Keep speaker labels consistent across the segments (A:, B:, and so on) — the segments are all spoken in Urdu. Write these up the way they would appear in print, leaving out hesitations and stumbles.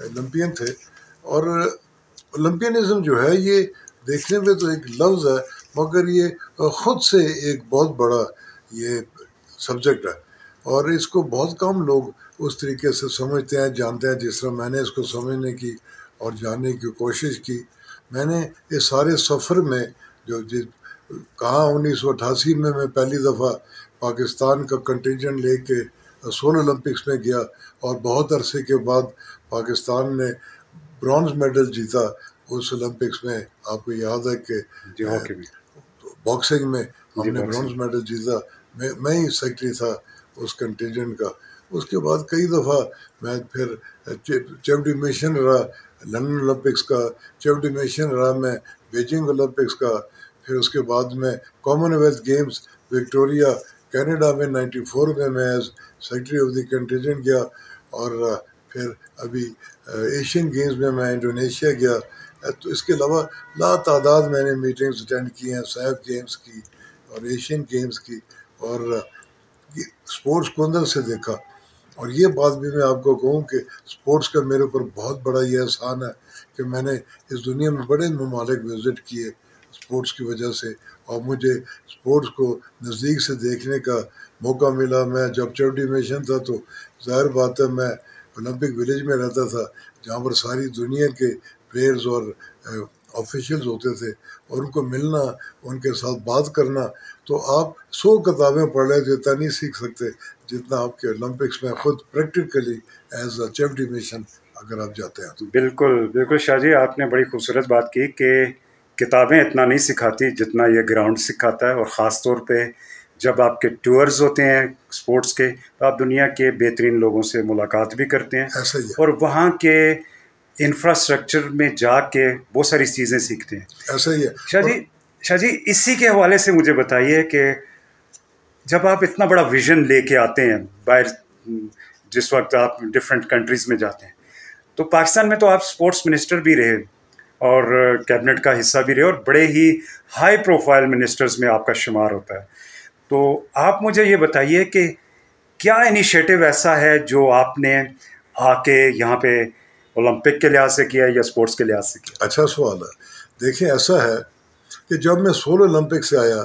A: اولمپئن تھے. اور اولمپینزم جو ہے یہ دیکھنے میں تو ایک لفظ ہے مگر یہ خود سے ایک بہت بڑا یہ سبجیکٹ ہے اور اس کو بہت کم لوگ اس طریقے سے سمجھتے ہیں جانتے ہیں جس طرح میں نے اس کو سمجھنے کی اور جاننے کی کوشش کی. میں نے اس سارے سفر میں جو کہاں 1988 میں پہلی دفعہ پاکستان کا کنٹینجنٹ لے کے سول اولمپکس میں گیا اور بہت عرصے کے بعد پاکستان نے برونز میڈل جیتا اس اولمپکس میں. آپ کو یاد ہے کہ باکسنگ میں ہم نے برونز میڈل جیتا. میں ہی سیکرٹری تھا اس کنٹینجنٹ کا. اس کے بعد کئی دفعہ میں پھر چیف ڈیمیشن رہا لندن اولمپکس کا, چیف ڈیمیشن رہا میں بیجنگ اولمپکس کا. پھر اس کے بعد میں common wealth games Victoria Canada میں 94 میں as secretary of the contingent گیا. اور پھر ابھی ایشین گیمز میں انڈونیشیا گیا. تو اس کے علاوہ لا تعداد میں نے میٹنگز اٹینڈ کی ہیں, سیف گیمز کی اور ایشین گیمز کی, اور اسپورٹس کو اندر سے دیکھا. اور یہ بات بھی میں آپ کو کہوں کہ اسپورٹس کا میرے اوپر بہت بڑا یہ احسان ہے کہ میں نے اس دنیا میں بڑے ممالک وزٹ کیے اسپورٹس کی وجہ سے, اور مجھے اسپورٹس کو نزدیک سے دیکھنے کا موقع ملا. میں جب چیف ڈیمیشن تھا تو ظاہر بات ہے میں اولمپک ولیج میں رہتا تھا جہاں پر ساری دنیا کے پلیئرز اور آفیشلز ہوتے تھے, اور ان کو ملنا, ان کے ساتھ بات کرنا. تو آپ 100 کتابیں پڑھ لیں تو اتنا نہیں سیکھ سکتے جتنا آپ کے اولمپکس میں خود پریکٹیکلی ایز اے چیف ڈیمیشن اگر آپ جاتے ہیں.
B: بالکل بالکل شاہ جی, آپ نے بڑی خوبصورت بات کی کہ کتابیں اتنا نہیں سکھاتی جتنا یہ گراؤنڈ سکھاتا ہے. اور خاص طور پہ جب آپ کے ٹورز ہوتے ہیں اسپورٹس کے تو آپ دنیا کے بہترین لوگوں سے ملاقات بھی کرتے ہیں,
A: ایسا ہی ہے,
B: اور وہاں کے انفراسٹرکچر میں جا کے بہت ساری چیزیں سیکھتے ہیں.
A: ایسا ہی ہے.
B: شاہ جی اسی کے حوالے سے مجھے بتائیے کہ جب آپ اتنا بڑا ویژن لے کے آتے ہیں باہر, جس وقت آپ ڈفرینٹ کنٹریز میں جاتے ہیں, تو پاکستان میں تو آپ اسپورٹس منسٹر بھی رہے اور کیبنٹ کا حصہ بھی رہے, اور بڑے ہی ہائی پروفائل منسٹرز میں آپ کا شمار ہوتا ہے. تو آپ مجھے یہ بتائیے کہ کیا انیشیٹو ایسا ہے جو آپ نے آ کے یہاں پہ اولمپک کے لحاظ سے کیا یا اسپورٹس کے لحاظ سے کیا؟
A: اچھا سوال ہے. دیکھیں ایسا ہے کہ جب میں سول اولمپک سے آیا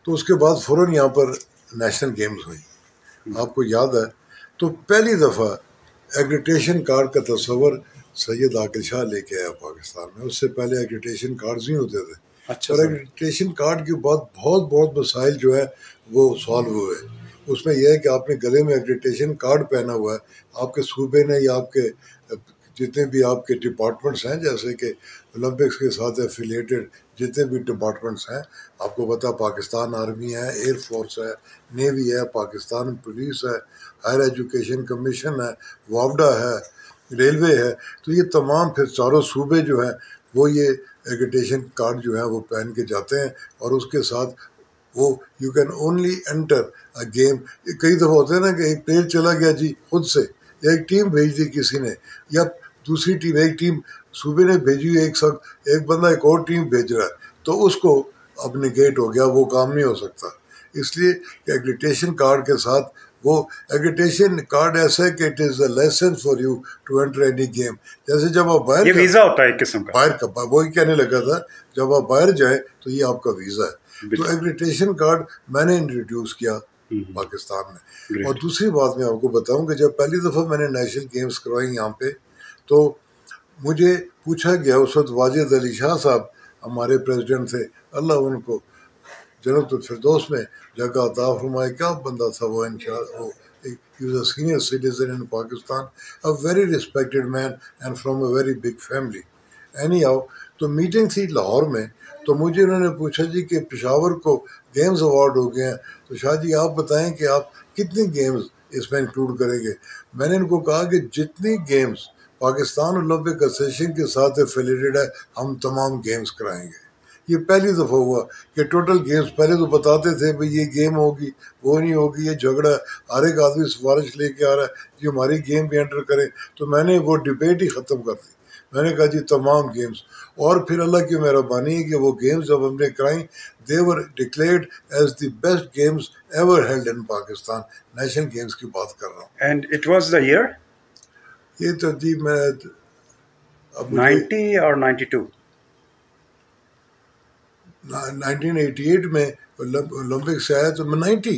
A: تو اس کے بعد فوراً یہاں پر نیشنل گیمز ہوئی. آپ کو یاد ہے تو پہلی دفعہ ایگریٹیشن کارڈ کا تصور سید عاقل شاہ لے کے آیا پاکستان میں. اس سے پہلے ایگریٹیشن کارڈز نہیں ہوتے تھے. اور ایگریٹیشن کارڈ کے بعد بہت مسائل جو ہے وہ سالو ہوئے. اس میں یہ ہے کہ آپ نے گلے میں ایگریٹیشن کارڈ پہنا ہوا ہے, آپ کے صوبے نے یا آپ کے جتنے بھی آپ کے ڈپارٹمنٹس ہیں, جیسے کہ اولمپکس کے ساتھ ایفیلیٹڈ جتنے بھی ڈپارٹمنٹس ہیں, آپ کو پتا پاکستان آرمی ہے, ایئر فورس ہے, نیوی ہے, پاکستان پولیس ہے, ہائر ایجوکیشن کمیشن ہے, وابڈا ہے, ریلوے ہے. تو یہ تمام پھر چاروں صوبے جو ہیں وہ یہ ایگریٹیشن کارڈ جو ہے وہ پہن کے جاتے ہیں, اور اس کے ساتھ وہ you can only enter a game. کئی دفعہ ہوتا ہے نا کہ ایک پلیئر چلا گیا جی خود سے, ایک ٹیم بھیج دی کسی نے, یا دوسری ٹیم, ایک ٹیم صوبے نے بھیجی, ایک بندہ ایک اور ٹیم بھیج رہا ہے, تو اس کو اب نگیٹ ہو گیا, وہ کام نہیں ہو سکتا. اس لیے کہ ایگریٹیشن کارڈ کے ساتھ وہ ایگریٹیشن کارڈ ایسا ہے کہ it is a licence for you to enter any game. جیسے جب آپ باہر,
B: یہ ویزا ہوتا ہے ایک قسم کا,
A: باہر کا, وہی کہنے لگا تھا, جب آپ باہر جائیں تو یہ آپ کا ویزا ہے. تو ایگریٹیشن کارڈ میں نے انٹروڈیوس کیا پاکستان میں. اور دوسری بات میں آپ کو بتاؤں کہ جب پہلی دفعہ میں نے نیشنل گیمز کروائی یہاں پہ, تو مجھے پوچھا گیا, اس وقت واجد علی شاہ صاحب ہمارے پریزیڈنٹ تھے, اللہ ان کو جنت الفردوس میں جگہ عطا فرمائے. کیا بندہ تھا وہ, انشاءاللہ he was a senior citizen in Pakistan, a very respected man and from a very big family. Anyhow, تو میٹنگ تھی لاہور میں, تو مجھے انہوں نے پوچھا جی کہ پشاور کو گیمز ایوارڈ ہو گئے ہیں, تو شاہ جی آپ بتائیں کہ آپ کتنی گیمز اس میں انکلوڈ کریں گے. میں نے ان کو کہا کہ جتنی گیمز پاکستان اولمپک ایسوسیشن کے ساتھ ایفیلیٹڈ ہے ہم تمام گیمز کرائیں گے. یہ پہلی دفعہ ہوا کہ ٹوٹل گیمز, پہلے تو بتاتے تھے بھئی یہ گیم ہوگی, وہ نہیں ہوگی, یہ جھگڑا ہے, ہر ایک آدمی سفارش لے کے آ رہا ہے جی ہماری گیم بھی انٹر کریں. تو میں نے وہ ڈبیٹ ہی ختم کر دی. میں نے کہا جی تمام گیمز, اور پھر اللہ کی مہربانی ہے کہ وہ گیمز جب ہم نے کرائیں they were declared as the best games ever held in Pakistan. National games کی بات کر رہا ہوں.
B: and it was the year
A: یہ تو جی میں اب مجھے
B: 90 اور 92
A: 1988 میں اولمپک سے آیا تو میں 90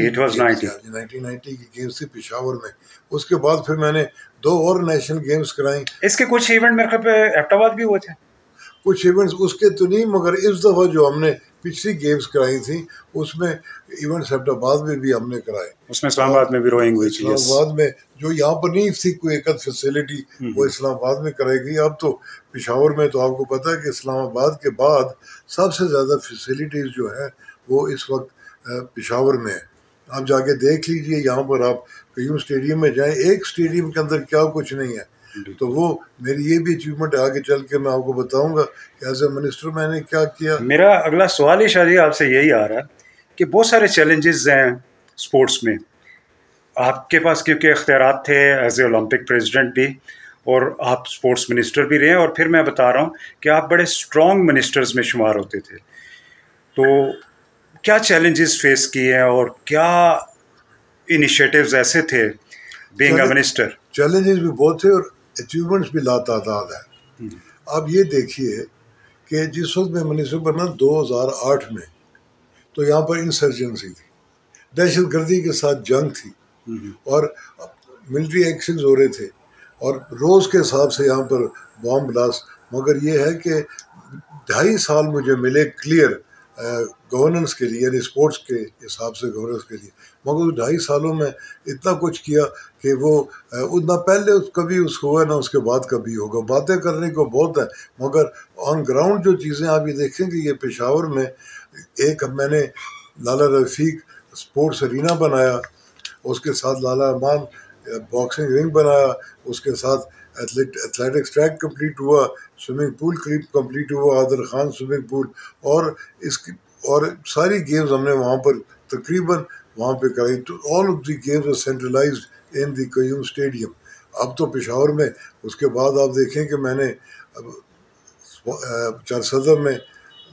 B: it was 90
A: 1990 کی گیمز تھی پشاور میں. اس کے بعد پھر میں نے 2 اور نیشنل گیمز کرائیں.
B: اس کے کچھ ایونٹ میرے خیال پہ ایبٹ آباد بھی ہوئے تھے.
A: کچھ ایونٹس اس کے تو نہیں، مگر اس دفعہ جو ہم نے پچھلی گیمز کرائی تھیں اس میں ایونٹس ایبٹ آباد میں بھی ہم نے کرائے.
B: اس میں اسلام آباد میں بھی روئنگ ہوئی تھی.
A: اسلام آباد میں جو یہاں پر نہیں تھی کوئی ایک فیسلٹی، وہ اسلام آباد میں کرائی گئی. اب تو پشاور میں تو آپ کو پتہ ہے کہ اسلام آباد کے بعد سب سے زیادہ فیسلٹیز جو ہیں وہ اس وقت پشاور میں ہے. آپ جا کے دیکھ لیجئے، یہاں پر آپ قیوم اسٹیڈیم میں جائیں، ایک اسٹیڈیم کے اندر کیا کچھ نہیں ہے. تو وہ میری یہ بھی اچیومنٹ ہے، آگے چل کے میں آپ کو بتاؤں گا کہ ایز اے منسٹر میں نے کیا کیا.
B: میرا اگلا سوال ہی شاہ جی آپ سے یہی آ رہا ہے کہ بہت سارے چیلنجز ہیں اسپورٹس میں. آپ کے پاس کیونکہ اختیارات تھے ایز اے اولمپک پریزیڈنٹ بھی، اور آپ اسپورٹس منسٹر بھی رہے، اور پھر میں بتا رہا ہوں کہ آپ بڑے اسٹرانگ منسٹرز میں شمار ہوتے تھے. تو کیا چیلنجز فیس کیے ہیں اور کیا انیشیٹوز ایسے تھے بینگ اے منسٹر؟
A: چیلنجز بھی بہت تھے اور اچیومنٹس بھی لاتعداد ہے. آپ یہ دیکھیے کہ جس وقت میں منسٹر بنا 2008 میں، تو یہاں پر انسرجنسی تھی، دہشت گردی کے ساتھ جنگ تھی، اور ملٹری ایکشنز ہو رہے تھے، اور روز کے حساب سے یہاں پر بام بلاسٹ. مگر یہ ہے کہ 2.5 سال مجھے ملے کلیئر گورننس کے لیے، یعنی اسپورٹس کے حساب سے گورننس کے لیے. مگر اس 2.5 سالوں میں اتنا کچھ کیا کہ وہ اتنا پہلے کبھی اس ہوا نہ اس کے بعد کبھی ہوگا. باتیں کرنے کو بہت ہے، مگر آن گراؤنڈ جو چیزیں آپ یہ دیکھیں کہ یہ پشاور میں ایک میں نے لالا رفیق اسپورٹس ارینا بنایا، اس کے ساتھ لالا امان باکسنگ رنگ بنایا، اس کے ساتھ ایتھلیٹکس ٹریک کمپلیٹ ہوا، سوئمنگ پول کمپلیٹ ہوا، عادل خان سوئمنگ پول، اور ساری گیمز ہم نے وہاں پر تقریباً وہاں پہ کرائی. تو all of the games are centralised in the Qayyum stadium. اب تو پشاور میں اس کے بعد آپ دیکھیں کہ میں نے چارصدر میں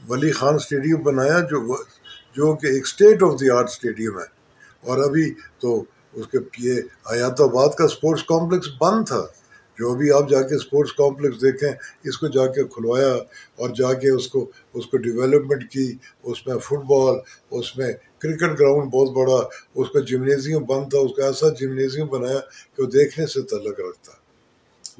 A: ولی خان اسٹیڈیم بنایا جو کہ ایک state of the art stadium ہے. اور ابھی تو اس کے یہ حیات آباد کا اسپورٹس کمپلیکس بند تھا، جو ابھی آپ جا کے اسپورٹس کمپلیکس دیکھیں، اس کو جا کے کھلوایا اور جا کے اس کو ڈیولپمنٹ کی. اس میں فٹ بال، اس میں کرکٹ گراؤنڈ بہت بڑا، اس کا جمنیزیم بند تھا، اس کا ایسا جمنیزیم بنایا کہ وہ دیکھنے سے تعلق رکھتا.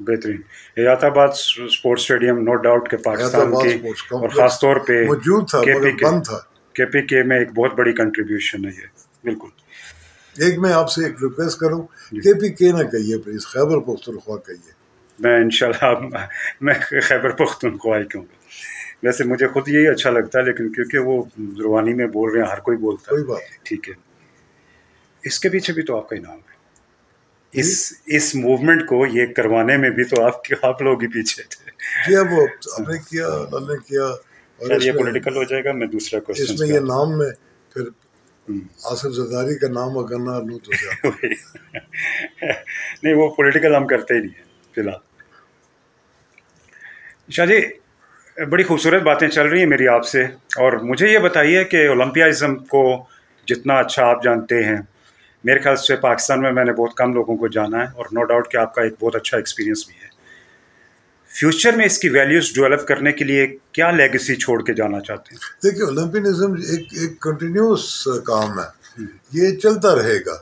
B: بہترین. حیات آباد اسپورٹس اسٹیڈیم نو ڈاؤٹ کہ پاکستان کی اور خاص طور پہ
A: موجود تھا مگر بند تھا.
B: کے پی کے میں ایک بہت بڑی کنٹریبیوشن ہے یہ. بالکل.
A: ایک میں آپ سے ایک ریکویسٹ کروں، کے پی کے نہ کہیے پلیز، خیبر پختونخوا کہیے.
B: میں انشاءاللہ میں خیبر پختونخوا ہی کہوں گا. ویسے مجھے خود یہی اچھا لگتا ہے، لیکن کیونکہ وہ زبانی میں بول رہے ہیں، ہر کوئی بولتا ہے.
A: کوئی بات نہیں.
B: ٹھیک ہے. اس کے پیچھے بھی تو آپ کا انعام ہے. اس موومنٹ کو یہ کروانے میں بھی تو آپ لوگ ہی پیچھے تھے.
A: جی اب وہ ہم نے کیا، اللہ نے کیا. اور
B: یہ پولیٹیکل ہو جائے گا. میں دوسرا کوشچن
A: اس میں یہ نام میں پھر آصف زرداری کا نام اگر نہ لوں تو
B: نہیں، وہ پولیٹیکل ہم کرتے ہی نہیں ہیں فی الحال. شاہ جی بڑی خوبصورت باتیں چل رہی ہیں میری آپ سے، اور مجھے یہ بتائیے کہ اولمپیازم کو جتنا اچھا آپ جانتے ہیں، میرے خیال سے پاکستان میں نے بہت کم لوگوں کو جانا ہے، اور نو ڈاؤٹ کہ آپ کا ایک بہت اچھا ایکسپیرینس بھی ہے. فیوچر میں اس کی ویلیوز ڈیولپ کرنے کے لیے کیا لیگیسی چھوڑ کے جانا چاہتے ہیں؟
A: دیکھیے اولمپینزم ایک کنٹینیوس کام ہے، یہ چلتا رہے گا.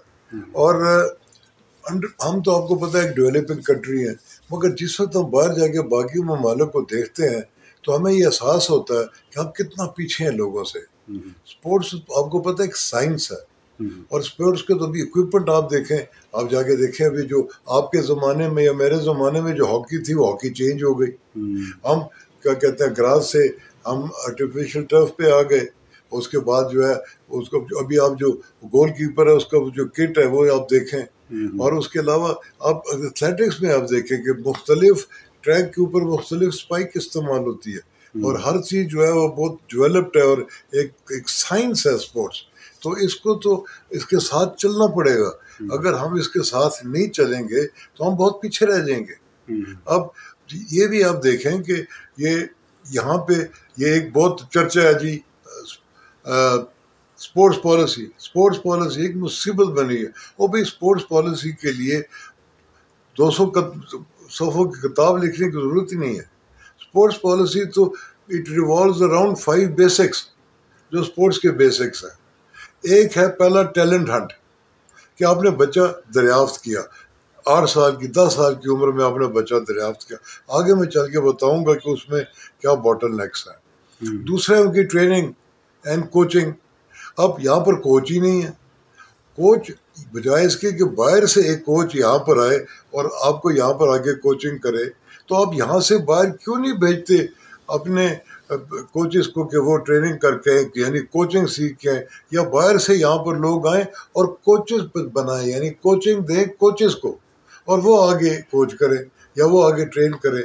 A: اور ہم تو آپ کو پتہ ہے ایک ڈیولپنگ کنٹری ہے، مگر جس وقت ہم باہر جا کے باقی ممالک کو دیکھتے ہیں تو ہمیں یہ احساس ہوتا ہے کہ ہم کتنا پیچھے ہیں لوگوں سے. اسپورٹس آپ کو پتہ ہے ایک سائنس ہے، اور اسپورٹس کے تو ابھی اکوپمنٹ آپ دیکھیں، آپ جا کے دیکھیں ابھی جو آپ کے زمانے میں یا میرے زمانے میں جو ہاکی تھی وہ ہاکی چینج ہو گئی. ہم کیا کہتے ہیں گراس سے ہم آرٹیفیشل ٹرف پہ آ گئے. اس کے بعد جو ہے اس کو ابھی آپ جو گول کیپر ہے اس کا جو کٹ ہے وہ آپ دیکھیں. اور اس کے علاوہ آپ ایتھلیٹکس میں آپ دیکھیں کہ مختلف ٹریک کے اوپر مختلف اسپائک استعمال ہوتی ہے، اور ہر چیز جو ہے وہ بہت ڈیولپڈ ہے، اور ایک سائنس ہے اسپورٹس. تو اس کے ساتھ چلنا پڑے گا. اگر ہم اس کے ساتھ نہیں چلیں گے تو ہم بہت پیچھے رہ جائیں گے. اب یہ بھی آپ دیکھیں کہ یہاں پہ یہ ایک بہت چرچا ہے جی، اسپورٹس پالیسی ایک مصیبت بنی ہے. اور بھائی اسپورٹس پالیسی کے لیے 200 صفحوں کی کتاب لکھنے کی ضرورت ہی نہیں ہے. اسپورٹس پالیسی تو اٹ ریوالوز اراؤنڈ 5 بیسکس جو اسپورٹس کے بیسکس ہیں. ایک ہے پہلا ٹیلنٹ ہنٹ کہ آپ نے بچہ دریافت کیا 8 سال کی 10 سال کی عمر میں آپ نے بچہ دریافت کیا. آگے میں چل کے بتاؤں گا کہ اس میں کیا باٹل نیکس ہیں. دوسرا ان کی ٹریننگ اینڈ کوچنگ. اب یہاں پر کوچ ہی نہیں ہے. کوچ بجائے اس کے کہ باہر سے ایک کوچ یہاں پر آئے اور آپ کو یہاں پر آ کے کوچنگ کرے, تو آپ یہاں سے باہر کیوں نہیں بھیجتے اپنے کوچز کو کہ وہ ٹریننگ کر کے یعنی کوچنگ سیکھ کے, یا باہر سے یہاں پر لوگ آئیں اور کوچز بنائیں یعنی کوچنگ دیں کوچز کو اور وہ آگے کوچ کرے یا وہ آگے ٹرین کرے.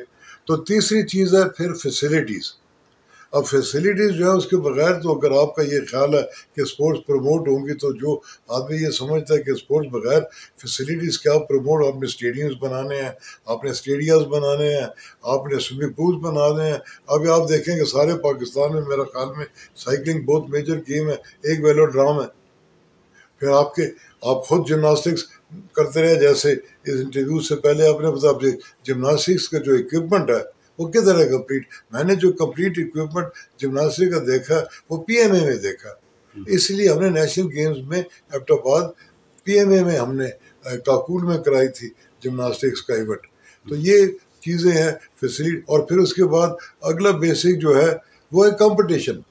A: تو تیسری چیز ہے پھر فیسلٹیز. اب فیسلٹیز جو ہے اس کے بغیر تو اگر آپ کا یہ خیال ہے کہ اسپورٹس پروموٹ ہوں گی, تو جو آدمی یہ سمجھتا ہے کہ اسپورٹس بغیر فیسلٹیز کیا پروموٹ, آپ نے اسٹیڈیمز بنانے ہیں, آپ نے اسٹیڈیاز بنانے ہیں, آپ نے سوئمنگ پولز بنانے ہیں. ابھی آپ دیکھیں کہ سارے پاکستان میں میرا خیال میں سائیکلنگ بہت میجر گیم ہے, ایک ویلوڈرام ہے. پھر آپ خود جمناسٹکس کرتے رہے, جیسے اس انٹرویو سے پہلے آپ نے بتایا جمناسٹکس کا جو اکوپمنٹ ہے وہ کدھر ہے کمپلیٹ. میں نے جو کمپلیٹ اکوپمنٹ جمناسٹک کا دیکھا وہ پی ایم اے میں دیکھا. اس لیے ہم نے نیشنل گیمز میں ایبٹ آباد پی ایم اے میں ہم نے کاکول میں کرائی تھی جمناسٹکس کا ایونٹ. تو یہ چیزیں ہیں فیسلٹی. اور پھر اس کے بعد اگلا بیسک جو ہے وہ ہے کمپٹیشن,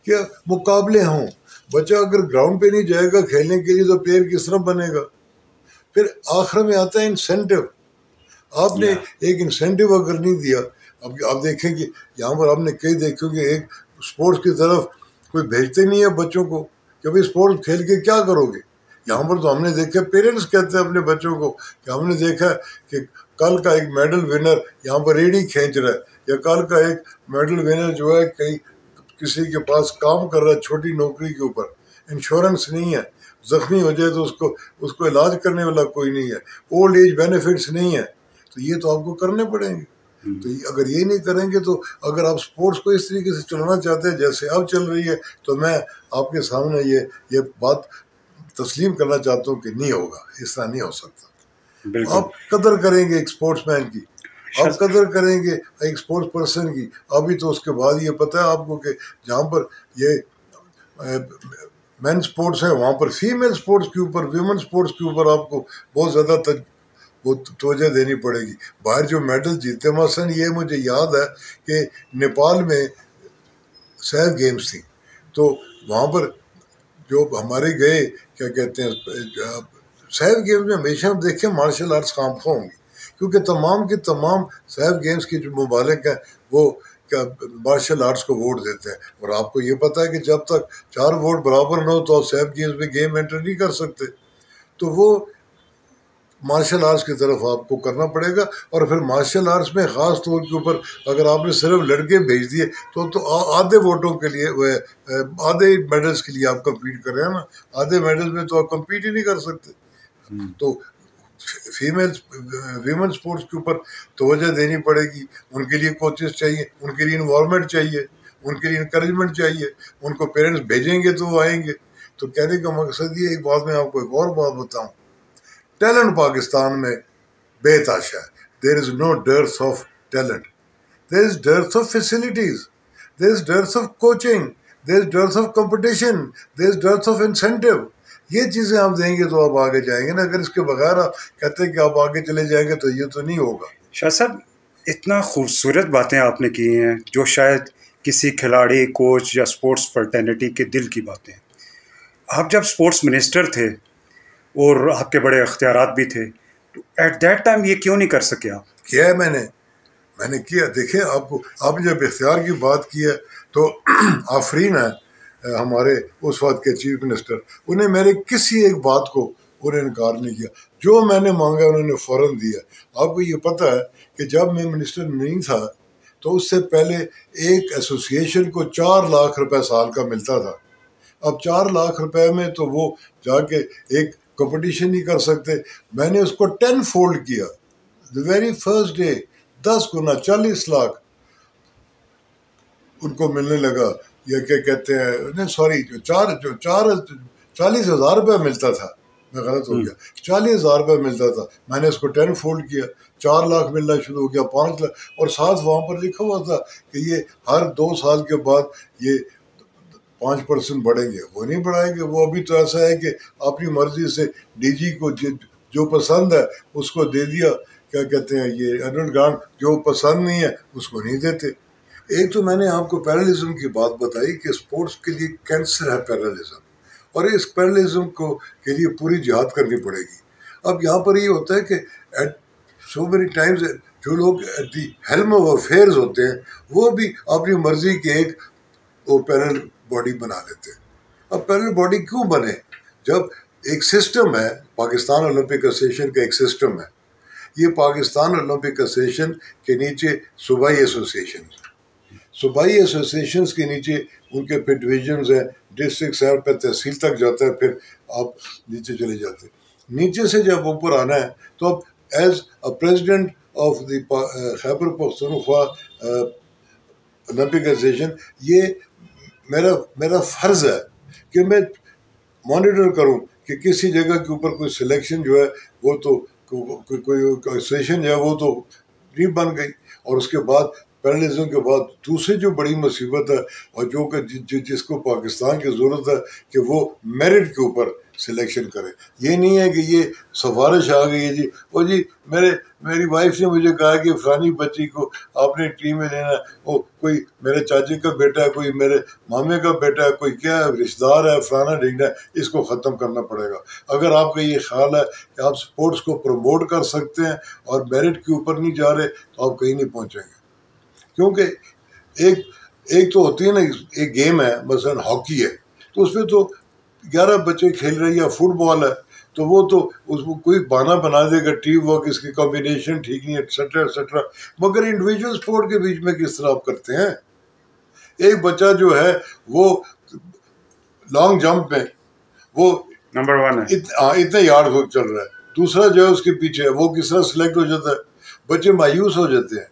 A: کہ مقابلے ہوں. بچہ اگر گراؤنڈ پہ نہیں جائے گا کھیلنے کے لیے تو پلیئر کس طرح بنے گا. پھر آخر میں آتا ہے انسینٹیو. آپ نے ایک انسینٹیو اگر نہیں دیا, اب آپ دیکھیں کہ یہاں پر آپ نے کئی دیکھو کہ ایک اسپورٹس کی طرف کوئی بھیجتے نہیں ہے بچوں کو کہ بھائی اسپورٹس کھیل کے کیا کرو گے. یہاں پر تو ہم نے دیکھا پیرنٹس کہتے ہیں اپنے بچوں کو کہ ہم نے دیکھا کہ کل کا ایک میڈل ونر یہاں پر ریڑھی کھینچ رہا ہے, یا کل کا ایک میڈل ونر جو ہے کہیں کسی کے پاس کام کر رہا ہے چھوٹی نوکری کے اوپر, انشورنس نہیں ہے, زخمی ہو جائے تو اس کو علاج کرنے والا کوئی نہیں ہے, اولڈ ایج بینیفٹس نہیں ہے. تو یہ تو آپ کو کرنے پڑیں گے. تو اگر یہ نہیں کریں گے تو اگر آپ اسپورٹس کو اس طریقے سے چلانا چاہتے ہیں جیسے اب چل رہی ہے, تو میں آپ کے سامنے یہ بات تسلیم کرنا چاہتا ہوں کہ نہیں ہوگا, اس طرح نہیں ہو سکتا. آپ قدر کریں گے ایک اسپورٹس مین کی, آپ قدر کریں گے ایک اسپورٹس پرسن کی. ابھی تو اس کے بعد یہ پتہ ہے آپ کو کہ جہاں پر یہ مین اسپورٹس ہے وہاں پر فیمیل اسپورٹس کے اوپر ویمن اسپورٹس کے اوپر آپ کو بہت زیادہ وہ توجہ دینی پڑے گی. باہر جو میڈل جیتے مثلاً یہ مجھے یاد ہے کہ نیپال میں سیف گیمز تھیں, تو وہاں پر جو ہمارے گئے کیا کہتے ہیں سیف گیمز میں ہمیشہ ہم دیکھیں مارشل آرٹس کام ہوں گی, کیونکہ تمام کے تمام سیف گیمز کے جو ممالک ہیں وہ کیا مارشل آرٹس کو ووٹ دیتے ہیں. اور آپ کو یہ پتہ ہے کہ جب تک 4 ووٹ برابر نہ ہو تو آپ سیف گیمز میں گیم انٹر نہیں کر سکتے. تو وہ مارشل آرٹس کی طرف آپ کو کرنا پڑے گا. اور پھر مارشل آرٹس میں خاص طور کے اوپر اگر آپ نے صرف لڑکے بھیج دیے تو آدھے ووٹوں کے لیے آدھے میڈلز کے لیے آپ کمپیٹ کر رہے ہیں نا, آدھے میڈلز میں تو آپ کمپیٹ ہی نہیں کر سکتے. تو ویمن اسپورٹس کے اوپر توجہ دینی پڑے گی. ان کے لیے کوچز چاہیے, ان کے لیے انوائرمنٹ چاہیے, ان کے لیے انکریجمنٹ چاہیے. ان کو پیرنٹس بھیجیں گے تو وہ آئیں گے. تو کہنے کا مقصد یہ, ایک بات میں آپ کو ایک اور بات بتاؤں, ٹیلنٹ پاکستان میں بے تحاشا ہے. There is no dearth of talent, there is dearth of facilities, there is dearth of coaching, there is dearth of competition, there is dearth of incentive. یہ چیزیں آپ دیں گے تو آپ آگے جائیں گے نا. اگر اس کے بغیر آپ کہتے ہیں کہ آپ آگے چلے جائیں گے تو یہ تو نہیں ہوگا.
B: شاہ صاحب اتنا خوبصورت باتیں آپ نے کی ہیں جو شاید کسی کھلاڑی کوچ یا اسپورٹس فرٹرنیٹی کے دل کی باتیں. آپ جب اسپورٹس منسٹر تھے اور آپ کے بڑے اختیارات بھی تھے, تو ایٹ دیٹ ٹائم یہ کیوں نہیں کر سکے آپ؟
A: کیا ہے میں نے کیا. دیکھیں آپ نے جب اختیار کی بات کی ہے تو آفرین ہے ہمارے اس وقت کے چیف منسٹر, انہیں میرے کسی ایک بات کو انہیں انکار نہیں کیا. جو میں نے مانگا انہوں نے فوراً دیا. آپ کو یہ پتہ ہے کہ جب میں منسٹر نہیں تھا تو اس سے پہلے ایک ایسوسیشن کو 4 لاکھ روپے سال کا ملتا تھا. اب 4 لاکھ روپے میں تو وہ جا کے ایک کمپٹیشن نہیں کر سکتے. میں نے اس کو 10 فولڈ کیا. دی ویری فرسٹ ڈے 10 گنا 40 لاکھ ان کو ملنے لگا. یا کیا کہتے ہیں, سوری, جو 40,000 روپے ملتا تھا میں غلط ہو گیا. 40,000 روپے ملتا تھا, میں نے اس کو 10 فولڈ کیا, 4 لاکھ ملنا شروع ہو گیا, 5 لاکھ, اور ساتھ وہاں پر لکھا ہوا تھا کہ یہ ہر 2 سال کے بعد یہ 5% بڑھیں گے. وہ نہیں بڑھائیں گے, وہ ابھی تو ایسا ہے کہ اپنی مرضی سے ڈی جی کو جو پسند ہے اس کو دے دیا, کیا کہتے ہیں یہ اینول گرانٹ, جو پسند نہیں ہے اس کو نہیں دیتے. ایک تو میں نے آپ کو پیرالزم کی بات بتائی کہ اسپورٹس کے لیے کینسر ہے پیرالزم, اور اس پیرالزم کے لیے پوری جہاد کرنی پڑے گی. اب یہاں پر یہ ہوتا ہے کہ سو مینی ٹائمز جو لوگ at the helm of affairs ہوتے ہیں وہ بھی اپنی مرضی کے ایک وہ پیرل باڈی بنا لیتے ہیں. اب پیرل باڈی کیوں بنے جب ایک سسٹم ہے, پاکستان اولمپک ایسوسیشن کا ایک سسٹم ہے. یہ پاکستان اولمپک ایسوسیشن کے نیچے صوبائی ایسوسیشنز کے نیچے ان کے پھر ڈویژنز ہیں, ڈسٹرکٹس ہیں, پھر تحصیل تک جاتا ہے, پھر آپ نیچے چلے جاتے ہیں. نیچے سے جب اوپر آنا ہے تو اب as a president of the Khyber Pakhtunkhwa Olympic association یہ میرا فرض ہے کہ میں مانیٹر کروں کہ کسی جگہ کے اوپر کوئی سلیکشن جو ہے وہ تو کوئی ایسوسیشن جو ہے وہ تو نہیں بن گئی. اور اس کے بعد پیرالزم کے بعد دوسری جو بڑی مصیبت ہے اور جس کو پاکستان کی ضرورت ہے کہ وہ میرٹ کے اوپر سلیکشن کرے. یہ نہیں ہے کہ یہ سفارش آ گئی ہے جی, وہ جی میری وائف نے مجھے کہا کہ فلانی بچی کو آپ نے ٹیم میں لینا ہے, وہ کوئی میرے چاچے کا بیٹا ہے, کوئی میرے مامے کا بیٹا ہے, کوئی کیا ہے رشتہ دار ہے, فلانا ڈھینگنا ہے, اس کو ختم کرنا پڑے گا. اگر آپ کا یہ خیال ہے کہ آپ سپورٹس کو پروموٹ کر سکتے ہیں اور میرٹ کے اوپر نہیں جا رہے تو آپ کہیں نہیں پہنچیں گے. کیونکہ ایک تو ہوتی ہے نا, ایک گیم ہے مثلا ہاکی ہے, تو اس میں تو 11 بچے کھیل رہے ہیں, یا فٹ بال ہے تو وہ تو اس کو کوئی بہانہ بنا دے گا, ٹیم ورک اس کی کمبینیشن ٹھیک نہیں ہے, ایٹسٹرا ایٹسٹرا. مگر انڈیویجول اسپورٹ کے بیچ میں کس طرح آپ کرتے ہیں؟ ایک بچہ جو ہے وہ لانگ جمپ میں وہ
B: نمبر 1 ہے,
A: اتنے یارڈ چل رہا ہے, دوسرا جو ہے اس کے پیچھے ہے, وہ کس طرح سلیکٹ ہو جاتا ہے. بچے مایوس ہو جاتے ہیں.